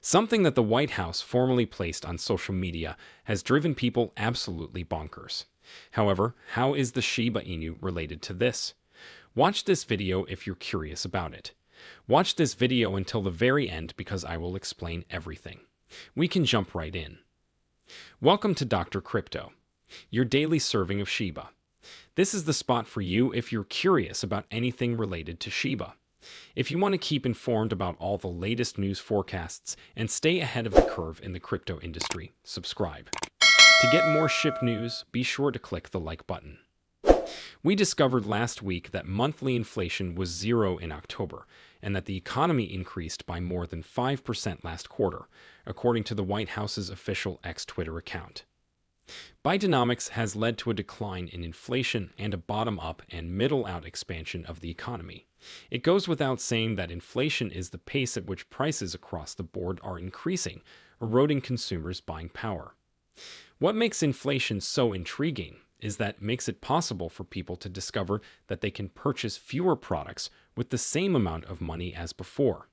Something that the White House formally placed on social media has driven people absolutely bonkers. However, how is the Shiba Inu related to this? Watch this video if you're curious about it. Watch this video until the very end because I will explain everything. We can jump right in. Welcome to Dr. Crypto, your daily serving of Shiba. This is the spot for you if you're curious about anything related to Shiba. If you want to keep informed about all the latest news forecasts and stay ahead of the curve in the crypto industry, subscribe. To get more SHIB news, be sure to click the like button. We discovered last week that monthly inflation was 0 in October, and that the economy increased by more than 5% last quarter, according to the White House's official X Twitter account. Bidenomics has led to a decline in inflation and a bottom-up and middle-out expansion of the economy. It goes without saying that inflation is the pace at which prices across the board are increasing, eroding consumers' buying power. What makes inflation so intriguing is that it makes it possible for people to discover that they can purchase fewer products with the same amount of money as before.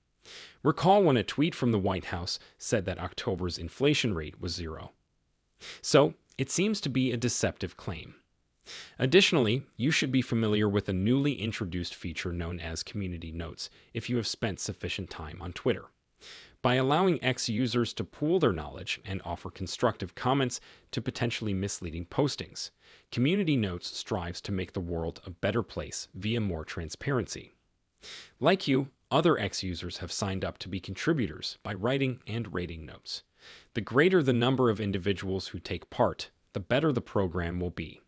Recall when a tweet from the White House said that October's inflation rate was 0. So, it seems to be a deceptive claim. Additionally, you should be familiar with a newly introduced feature known as Community Notes if you have spent sufficient time on Twitter. By allowing X users to pool their knowledge and offer constructive comments to potentially misleading postings, Community Notes strives to make the world a better place via more transparency. Like you, other X users have signed up to be contributors by writing and rating notes. The greater the number of individuals who take part, the better the program will be.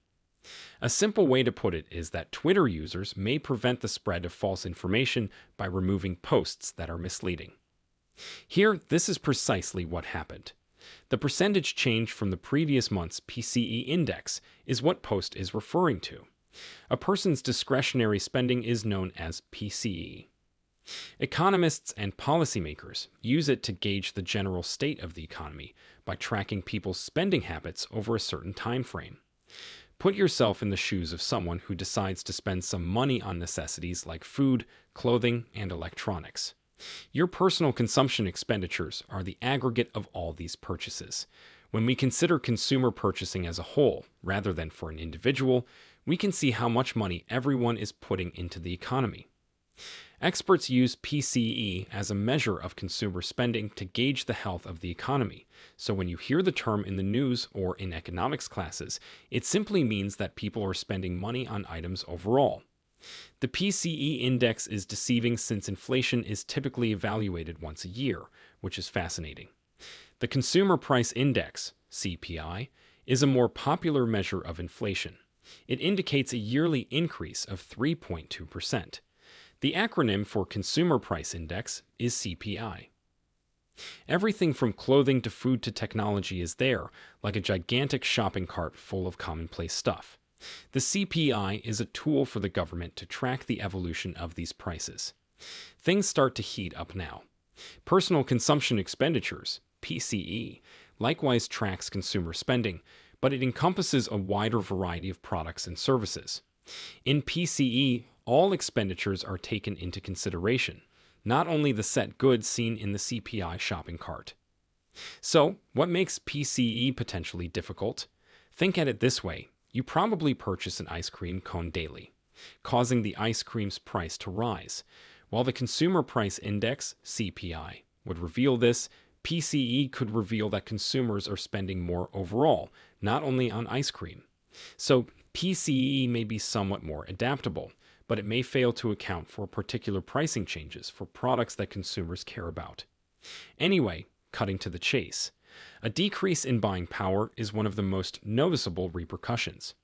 A simple way to put it is that Twitter users may prevent the spread of false information by removing posts that are misleading. Here, this is precisely what happened. The percentage change from the previous month's PCE index is what post is referring to. A person's discretionary spending is known as PCE. Economists and policymakers use it to gauge the general state of the economy by tracking people's spending habits over a certain time frame. Put yourself in the shoes of someone who decides to spend some money on necessities like food, clothing, and electronics. Your personal consumption expenditures are the aggregate of all these purchases. When we consider consumer purchasing as a whole, rather than for an individual, we can see how much money everyone is putting into the economy. Experts use PCE as a measure of consumer spending to gauge the health of the economy. So when you hear the term in the news or in economics classes, it simply means that people are spending money on items overall. The PCE index is deceiving since inflation is typically evaluated once a year, which is fascinating. The Consumer Price Index, CPI, is a more popular measure of inflation. It indicates a yearly increase of 3.2%. The acronym for Consumer Price Index is CPI. Everything from clothing to food to technology is there, like a gigantic shopping cart full of commonplace stuff. The CPI is a tool for the government to track the evolution of these prices. Things start to heat up now. Personal consumption expenditures, PCE, likewise tracks consumer spending, but it encompasses a wider variety of products and services. In PCE, all expenditures are taken into consideration, not only the set goods seen in the CPI shopping cart. So, what makes PCE potentially difficult? Think at it this way. You probably purchase an ice cream cone daily, causing the ice cream's price to rise. While the Consumer Price Index, CPI, would reveal this, PCE could reveal that consumers are spending more overall, not only on ice cream. So, PCE may be somewhat more adaptable, but it may fail to account for particular pricing changes for products that consumers care about. Anyway, cutting to the chase. A decrease in buying power is one of the most noticeable repercussions.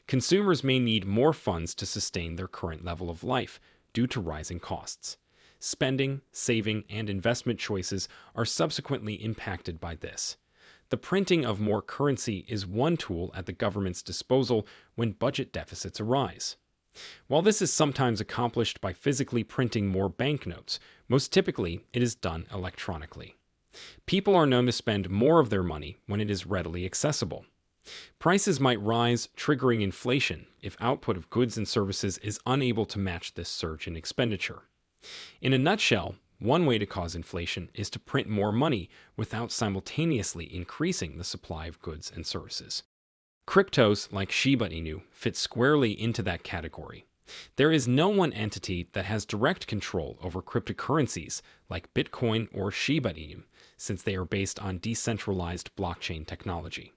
Consumers may need more funds to sustain their current level of life due to rising costs. Spending, saving, and investment choices are subsequently impacted by this. The printing of more currency is one tool at the government's disposal when budget deficits arise. While this is sometimes accomplished by physically printing more banknotes, most typically it is done electronically. People are known to spend more of their money when it is readily accessible. Prices might rise, triggering inflation, if output of goods and services is unable to match this surge in expenditure. In a nutshell, One way to cause inflation is to print more money without simultaneously increasing the supply of goods and services. Cryptos like Shiba Inu fit squarely into that category. There is no one entity that has direct control over cryptocurrencies like Bitcoin or Shiba Inu, since they are based on decentralized blockchain technology.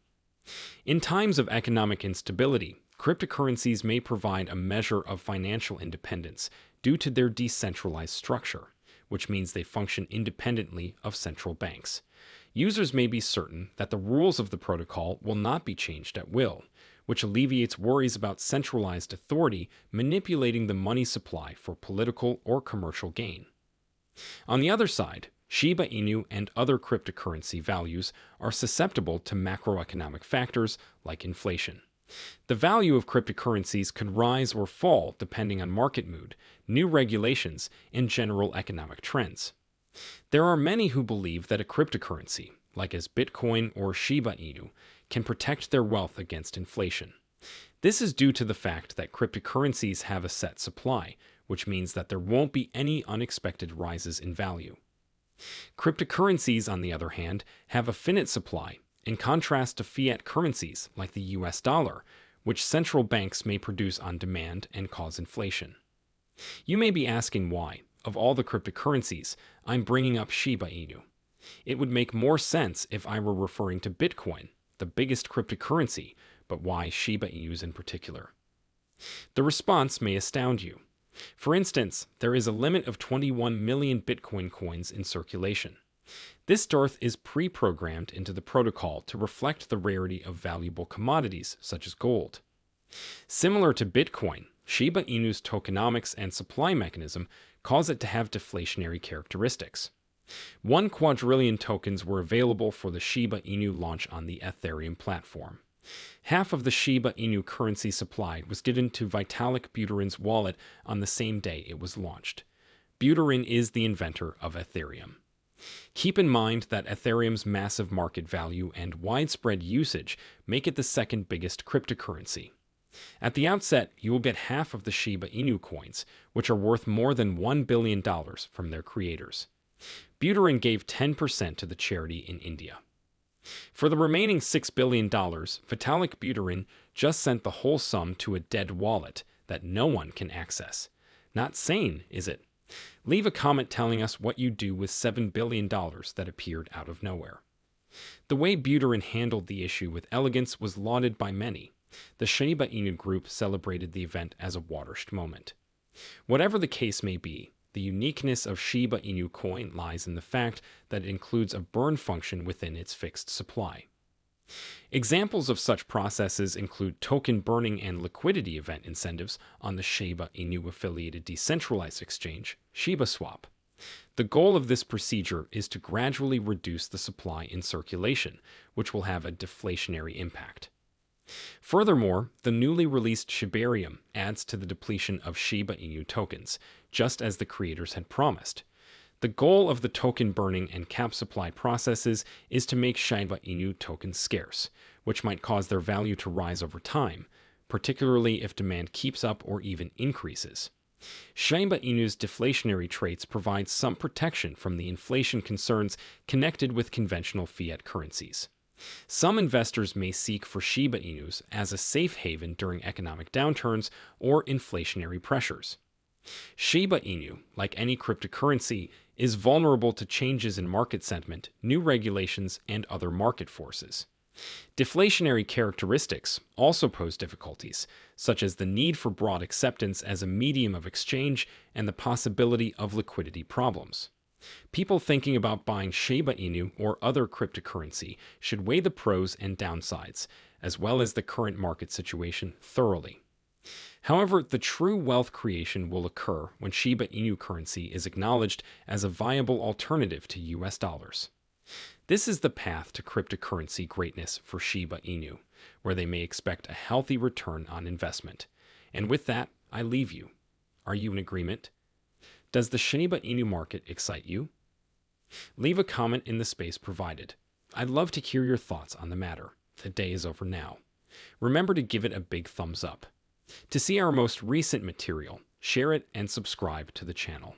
In times of economic instability, cryptocurrencies may provide a measure of financial independence due to their decentralized structure, which means they function independently of central banks. Users may be certain that the rules of the protocol will not be changed at will, which alleviates worries about centralized authority manipulating the money supply for political or commercial gain. On the other side, Shiba Inu and other cryptocurrency values are susceptible to macroeconomic factors like inflation. The value of cryptocurrencies could rise or fall depending on market mood, new regulations, and general economic trends. There are many who believe that a cryptocurrency, like as Bitcoin or Shiba Inu, can protect their wealth against inflation. This is due to the fact that cryptocurrencies have a set supply, which means that there won't be any unexpected rises in value. Cryptocurrencies, on the other hand, have a finite supply, in contrast to fiat currencies like the US dollar, which central banks may produce on demand and cause inflation. You may be asking why, of all the cryptocurrencies, I'm bringing up Shiba Inu. It would make more sense if I were referring to Bitcoin, the biggest cryptocurrency, but why Shiba Inus in particular? The response may astound you. For instance, there is a limit of 21 million Bitcoin coins in circulation. This dearth is pre-programmed into the protocol to reflect the rarity of valuable commodities such as gold. Similar to Bitcoin, Shiba Inu's tokenomics and supply mechanism cause it to have deflationary characteristics. 1 quadrillion tokens were available for the Shiba Inu launch on the Ethereum platform. Half of the Shiba Inu currency supply was given to Vitalik Buterin's wallet on the same day it was launched. Buterin is the inventor of Ethereum. Keep in mind that Ethereum's massive market value and widespread usage make it the second biggest cryptocurrency. At the outset, you will get half of the Shiba Inu coins, which are worth more than $1 billion from their creators. Buterin gave 10% to the charity in India. For the remaining $6 billion, Vitalik Buterin just sent the whole sum to a dead wallet that no one can access. Not sane, is it? Leave a comment telling us what you do with $7 billion that appeared out of nowhere. The way Buterin handled the issue with elegance was lauded by many. The Shiba Inu group celebrated the event as a watershed moment. Whatever the case may be, the uniqueness of Shiba Inu coin lies in the fact that it includes a burn function within its fixed supply. Examples of such processes include token burning and liquidity event incentives on the Shiba Inu affiliated decentralized exchange, SHIBASWAP. The goal of this procedure is to gradually reduce the supply in circulation, which will have a deflationary impact. Furthermore, the newly released Shibarium adds to the depletion of Shiba Inu tokens, just as the creators had promised. The goal of the token burning and cap supply processes is to make Shiba Inu tokens scarce, which might cause their value to rise over time, particularly if demand keeps up or even increases. Shiba Inu's deflationary traits provide some protection from the inflation concerns connected with conventional fiat currencies. Some investors may seek for Shiba Inus as a safe haven during economic downturns or inflationary pressures. Shiba Inu, like any cryptocurrency, is vulnerable to changes in market sentiment, new regulations, and other market forces. Deflationary characteristics also pose difficulties, such as the need for broad acceptance as a medium of exchange and the possibility of liquidity problems. People thinking about buying Shiba Inu or other cryptocurrency should weigh the pros and downsides, as well as the current market situation thoroughly. However, the true wealth creation will occur when Shiba Inu currency is acknowledged as a viable alternative to US dollars. This is the path to cryptocurrency greatness for Shiba Inu, where they may expect a healthy return on investment. And with that, I leave you. Are you in agreement? Does the Shiba Inu market excite you? Leave a comment in the space provided. I'd love to hear your thoughts on the matter. The day is over now. Remember to give it a big thumbs up. To see our most recent material, share it and subscribe to the channel.